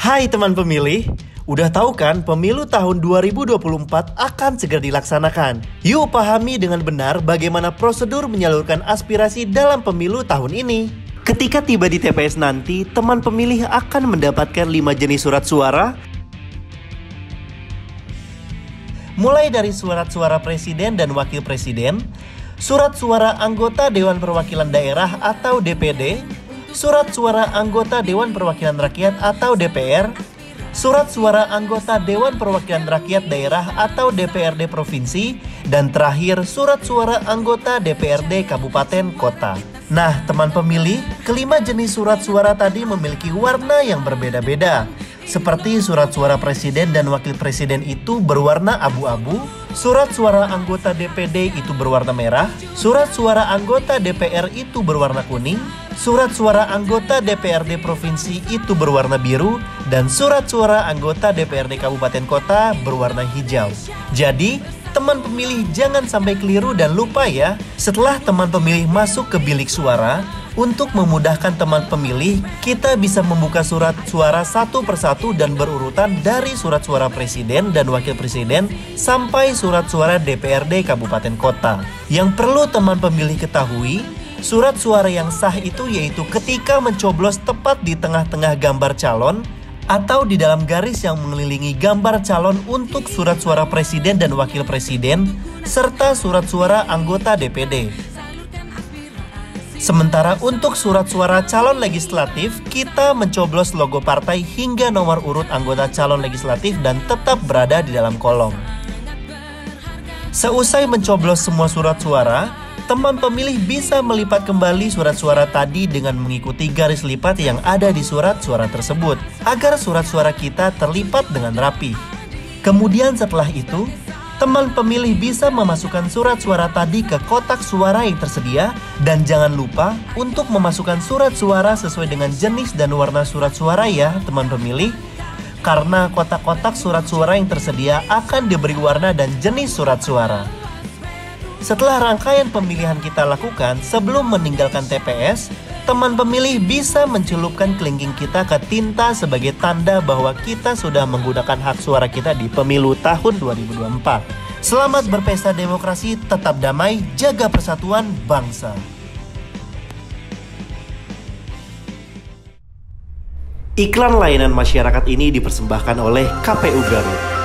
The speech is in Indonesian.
Hai teman pemilih, udah tahu kan pemilu tahun 2024 akan segera dilaksanakan. Yuk pahami dengan benar bagaimana prosedur menyalurkan aspirasi dalam pemilu tahun ini. Ketika tiba di TPS nanti, teman pemilih akan mendapatkan 5 jenis surat suara, mulai dari surat suara presiden dan wakil presiden, surat suara anggota Dewan Perwakilan Daerah atau DPD, surat suara anggota Dewan Perwakilan Rakyat atau DPR, surat suara anggota Dewan Perwakilan Rakyat Daerah atau DPRD Provinsi, dan terakhir surat suara anggota DPRD Kabupaten Kota. Nah, teman pemilih, kelima jenis surat suara tadi memiliki warna yang berbeda-beda. Seperti surat suara presiden dan wakil presiden itu berwarna abu-abu, surat suara anggota DPD itu berwarna merah, surat suara anggota DPR itu berwarna kuning, surat suara anggota DPRD Provinsi itu berwarna biru, dan surat suara anggota DPRD Kabupaten Kota berwarna hijau. Jadi, teman pemilih jangan sampai keliru dan lupa ya. Setelah teman pemilih masuk ke bilik suara, untuk memudahkan teman pemilih, kita bisa membuka surat suara satu persatu dan berurutan dari surat suara presiden dan wakil presiden sampai surat suara DPRD Kabupaten Kota. Yang perlu teman pemilih ketahui, surat suara yang sah itu yaitu ketika mencoblos tepat di tengah-tengah gambar calon atau di dalam garis yang mengelilingi gambar calon untuk surat suara presiden dan wakil presiden serta surat suara anggota DPD. Sementara untuk surat suara calon legislatif, kita mencoblos logo partai hingga nomor urut anggota calon legislatif dan tetap berada di dalam kolom. Seusai mencoblos semua surat suara, teman pemilih bisa melipat kembali surat suara tadi dengan mengikuti garis lipat yang ada di surat suara tersebut, agar surat suara kita terlipat dengan rapi. Kemudian setelah itu, teman pemilih bisa memasukkan surat suara tadi ke kotak suara yang tersedia, dan jangan lupa untuk memasukkan surat suara sesuai dengan jenis dan warna surat suara ya teman pemilih, karena kotak-kotak surat suara yang tersedia akan diberi warna dan jenis surat suara. Setelah rangkaian pemilihan kita lakukan, sebelum meninggalkan TPS, teman pemilih bisa mencelupkan kelingking kita ke tinta sebagai tanda bahwa kita sudah menggunakan hak suara kita di pemilu tahun 2024. Selamat berpesta demokrasi, tetap damai, jaga persatuan bangsa. Iklan layanan masyarakat ini dipersembahkan oleh KPU Garut.